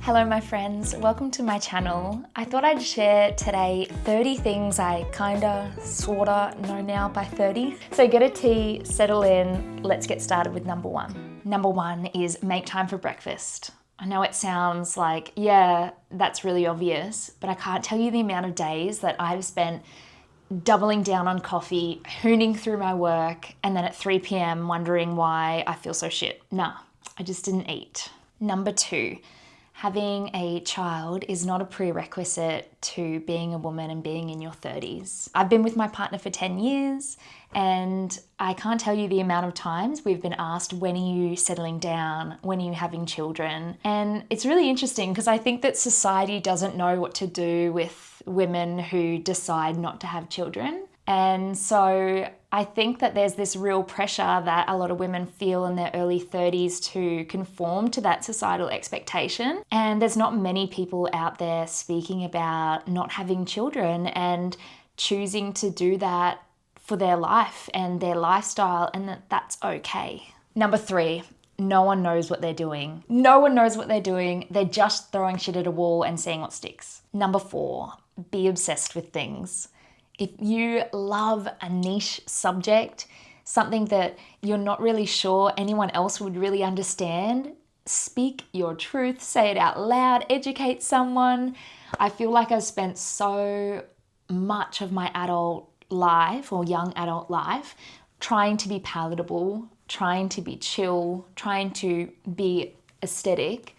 Hello my friends, welcome to my channel. I thought I'd share today 30 things I kinda, sorta know now by 30. So get a tea, settle in, let's get started with number one. Number one is make time for breakfast. I know it sounds like, yeah, that's really obvious, but I can't tell you the amount of days that I've spent doubling down on coffee, hooning through my work, and then at 3 p.m. wondering why I feel so shit. Nah, I just didn't eat. Number two, having a child is not a prerequisite to being a woman and being in your 30s. I've been with my partner for 10 years and I can't tell you the amount of times we've been asked, when are you settling down? When are you having children? And it's really interesting because I think that society doesn't know what to do with women who decide not to have children. And so I think that there's this real pressure that a lot of women feel in their early 30s to conform to that societal expectation. And there's not many people out there speaking about not having children and choosing to do that for their life and their lifestyle, and that's okay. Number three, no one knows what they're doing. No one knows what they're doing. They're just throwing shit at a wall and seeing what sticks. Number four, be obsessed with things. If you love a niche subject, something that you're not really sure anyone else would really understand, speak your truth, say it out loud, educate someone. I feel like I've spent so much of my adult life or young adult life trying to be palatable, trying to be chill, trying to be aesthetic.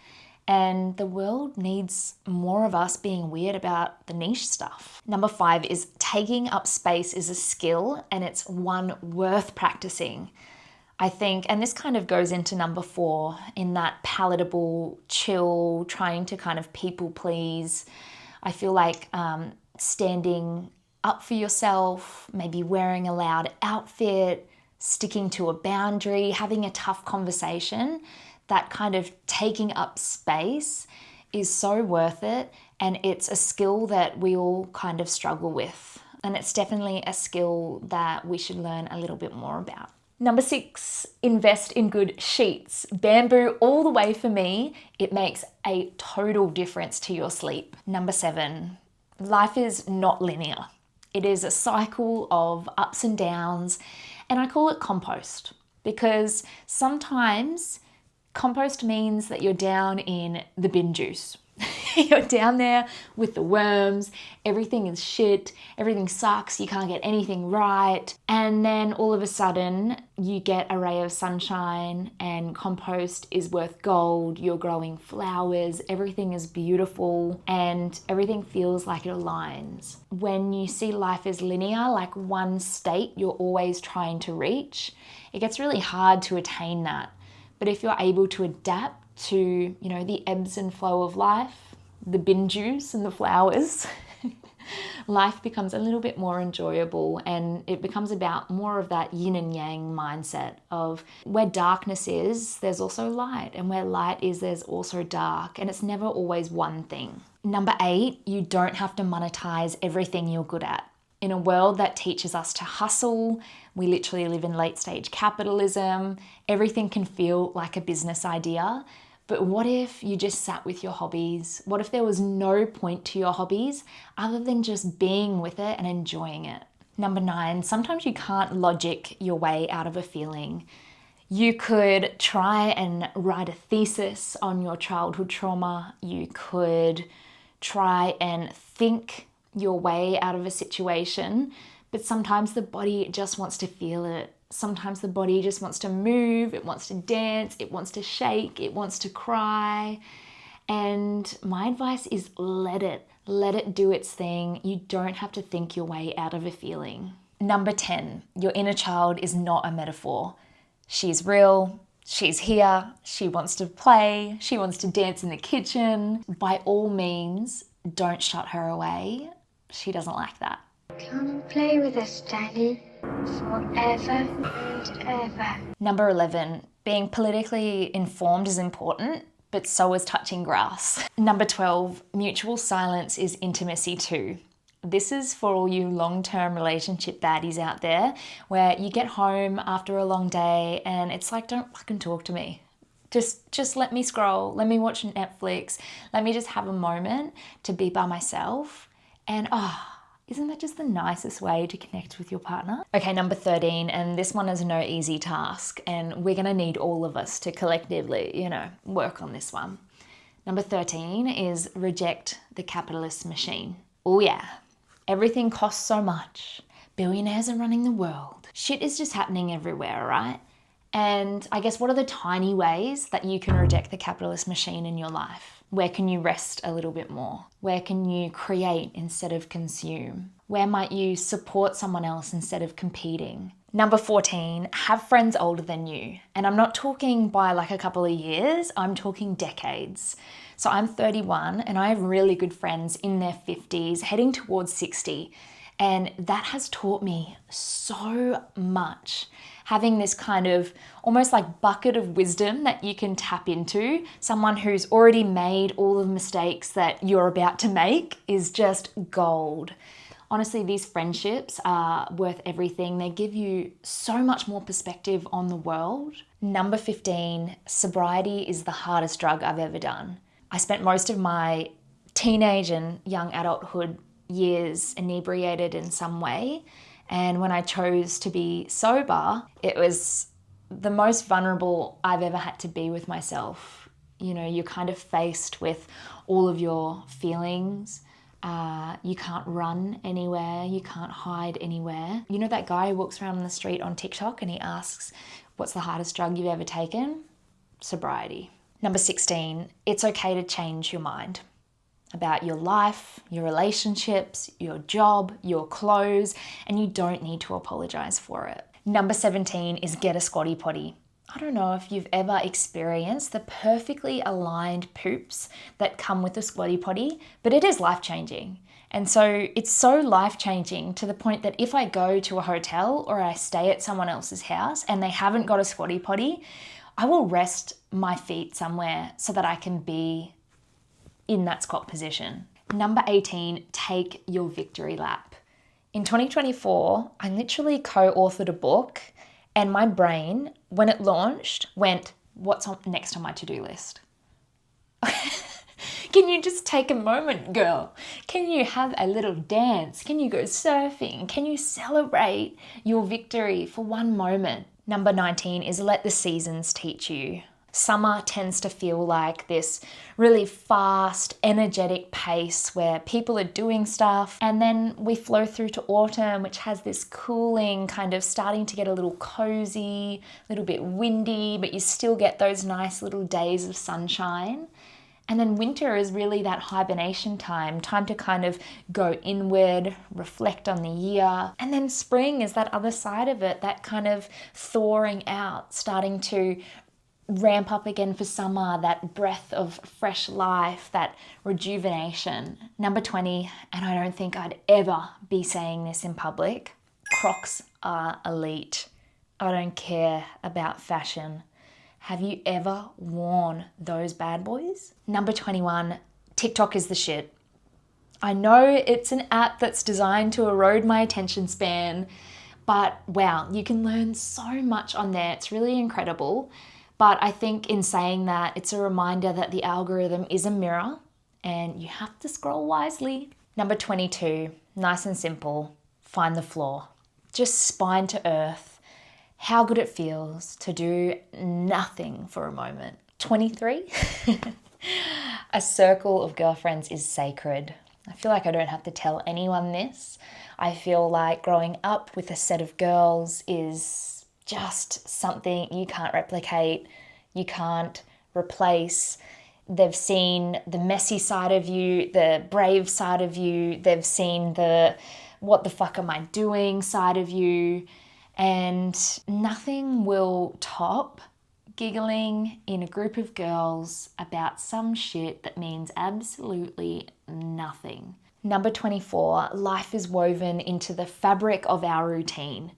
And the world needs more of us being weird about the niche stuff. Number five is taking up space is a skill and it's one worth practicing. I think, and this kind of goes into number four in that palatable, chill, trying to kind of people please. I feel like standing up for yourself, maybe wearing a loud outfit, sticking to a boundary, having a tough conversation, that kind of taking up space is so worth it, and it's a skill that we all kind of struggle with, and it's definitely a skill that we should learn a little bit more about. Number six, invest in good sheets. Bamboo all the way for me. It makes a total difference to your sleep. Number seven, life is not linear. It is a cycle of ups and downs, and I call it compost because sometimes compost means that you're down in the bin juice. You're down there with the worms, everything is shit, everything sucks, you can't get anything right. And then all of a sudden you get a ray of sunshine and compost is worth gold, you're growing flowers, everything is beautiful and everything feels like it aligns. When you see life as linear, like one state you're always trying to reach, it gets really hard to attain that. But if you're able to adapt to, the ebbs and flow of life, the bin juice and the flowers, life becomes a little bit more enjoyable and it becomes about more of that yin and yang mindset of where darkness is, there's also light, and where light is, there's also dark, and it's never always one thing. Number eight, you don't have to monetize everything you're good at. In a world that teaches us to hustle, we literally live in late stage capitalism, everything can feel like a business idea. But what if you just sat with your hobbies? What if there was no point to your hobbies other than just being with it and enjoying it? Number nine, sometimes you can't logic your way out of a feeling. You could try and write a thesis on your childhood trauma. You could try and think your way out of a situation, but sometimes the body just wants to feel it. Sometimes the body just wants to move, it wants to dance, it wants to shake, it wants to cry. And my advice is let it do its thing. You don't have to think your way out of a feeling. Number 10, your inner child is not a metaphor. She's real, she's here, she wants to play, she wants to dance in the kitchen. By all means, don't shut her away. She doesn't like that. Come play with us, Daddy, forever and ever. Number 11, being politically informed is important, but so is touching grass. Number 12, mutual silence is intimacy too. This is for all you long-term relationship baddies out there, where you get home after a long day and it's like, don't fucking talk to me. Just let me scroll, let me watch Netflix, let me just have a moment to be by myself. And isn't that just the nicest way to connect with your partner? Okay, number 13, and this one is no easy task, and we're gonna need all of us to collectively, work on this one. Number 13 is reject the capitalist machine. Oh yeah, everything costs so much. Billionaires are running the world. Shit is just happening everywhere, right? And I guess what are the tiny ways that you can reject the capitalist machine in your life? Where can you rest a little bit more? Where can you create instead of consume? Where might you support someone else instead of competing? Number 14, have friends older than you. And I'm not talking by like a couple of years, I'm talking decades. So I'm 31 and I have really good friends in their 50s, heading towards 60. And that has taught me so much. Having this kind of almost like bucket of wisdom that you can tap into, someone who's already made all the mistakes that you're about to make is just gold. Honestly, these friendships are worth everything. They give you so much more perspective on the world. Number 15, sobriety is the hardest drug I've ever done. I spent most of my teenage and young adulthood years inebriated in some way. And when I chose to be sober, it was the most vulnerable I've ever had to be with myself. You're kind of faced with all of your feelings. You can't run anywhere. You can't hide anywhere. You know that guy who walks around on the street on TikTok and he asks, what's the hardest drug you've ever taken? Sobriety. Number 16, it's okay to change your mind about your life, your relationships, your job, your clothes, and you don't need to apologize for it. Number 17 is get a squatty potty. I don't know if you've ever experienced the perfectly aligned poops that come with a squatty potty, but it is life-changing. And so it's so life-changing to the point that if I go to a hotel or I stay at someone else's house and they haven't got a squatty potty, I will rest my feet somewhere so that I can be in that squat position. Number 18, take your victory lap. In 2024, I literally co-authored a book and my brain, when it launched, went, what's next on my to-do list? Can you just take a moment, girl? Can you have a little dance? Can you go surfing? Can you celebrate your victory for one moment? Number 19 is let the seasons teach you. Summer tends to feel like this really fast, energetic pace where people are doing stuff, and then we flow through to autumn, which has this cooling kind of starting to get a little cozy, a little bit windy, but you still get those nice little days of sunshine. And then winter is really that hibernation time to kind of go inward, reflect on the year. And then spring is that other side of it, that kind of thawing out, starting to ramp up again for summer, that breath of fresh life, that rejuvenation. Number 20, and I don't think I'd ever be saying this in public, Crocs are elite. I don't care about fashion. Have you ever worn those bad boys? Number 21, TikTok is the shit. I know it's an app that's designed to erode my attention span, but wow, you can learn so much on there. It's really incredible. But I think in saying that, it's a reminder that the algorithm is a mirror and you have to scroll wisely. Number 22, nice and simple, find the floor. Just spine to earth. How good it feels to do nothing for a moment. 23, a circle of girlfriends is sacred. I feel like I don't have to tell anyone this. I feel like growing up with a set of girls is just something you can't replicate, you can't replace. They've seen the messy side of you, the brave side of you. They've seen the what the fuck am I doing side of you. And nothing will top giggling in a group of girls about some shit that means absolutely nothing. Number 24, life is woven into the fabric of our routine.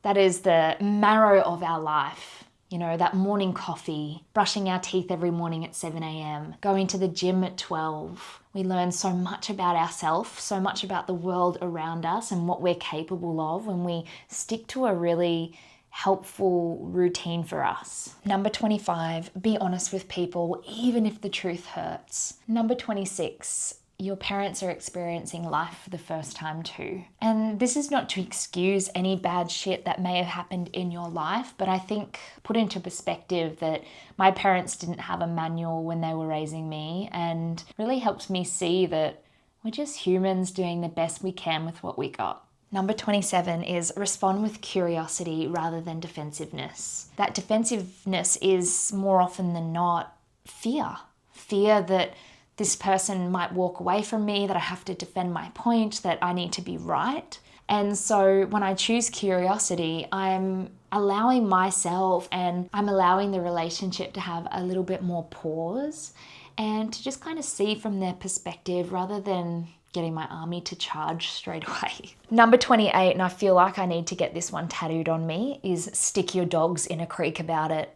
That is the marrow of our life. You know, that morning coffee, brushing our teeth every morning at 7 a.m, going to the gym at 12. We learn so much about ourselves, so much about the world around us and what we're capable of when we stick to a really helpful routine for us. Number 25, be honest with people, even if the truth hurts. Number 26, your parents are experiencing life for the first time too. And this is not to excuse any bad shit that may have happened in your life, but I think put into perspective that my parents didn't have a manual when they were raising me, and really helped me see that we're just humans doing the best we can with what we got. Number 27 is respond with curiosity rather than defensiveness. That defensiveness is more often than not fear. Fear that this person might walk away from me, that I have to defend my point, that I need to be right. And so when I choose curiosity, I'm allowing myself and I'm allowing the relationship to have a little bit more pause and to just kind of see from their perspective rather than getting my army to charge straight away. Number 28, and I feel like I need to get this one tattooed on me, is stick your dogs in a creek about it.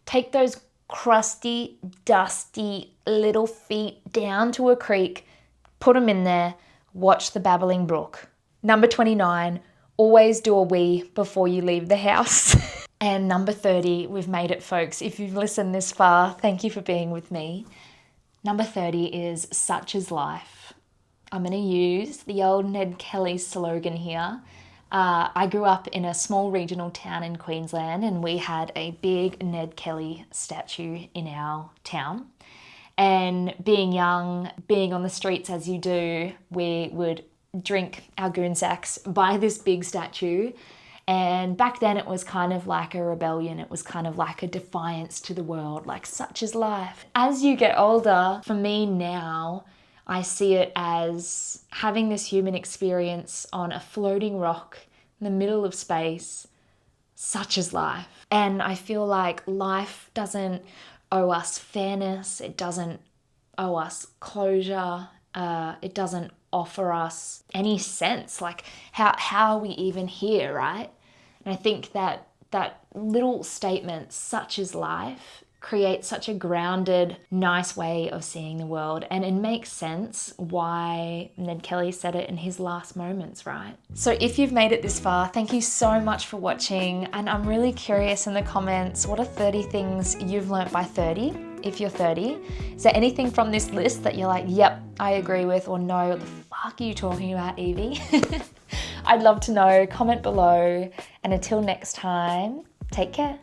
Take those crusty, dusty little feet down to a creek, put them in there, watch the babbling brook. Number 29, always do a wee before you leave the house. And number 30, we've made it, folks. If you've listened this far, thank you for being with me. Number 30 is such is life. I'm going to use the old Ned Kelly slogan here. I grew up in a small regional town in Queensland, and we had a big Ned Kelly statue in our town. And being young, being on the streets as you do, we would drink our goon sacks by this big statue. And back then it was kind of like a rebellion. It was kind of like a defiance to the world, like such is life. As you get older, for me now, I see it as having this human experience on a floating rock in the middle of space, such is life. And I feel like life doesn't owe us fairness, it doesn't owe us closure, it doesn't offer us any sense, like how are we even here, right? And I think that little statement, such is life, creates such a grounded, nice way of seeing the world. And it makes sense why Ned Kelly said it in his last moments, right? So if you've made it this far, thank you so much for watching. And I'm really curious in the comments, what are 30 things you've learnt by 30? If you're 30, is there anything from this list that you're like, yep, I agree with, or no, what the fuck are you talking about, Evie? I'd love to know, comment below. And until next time, take care.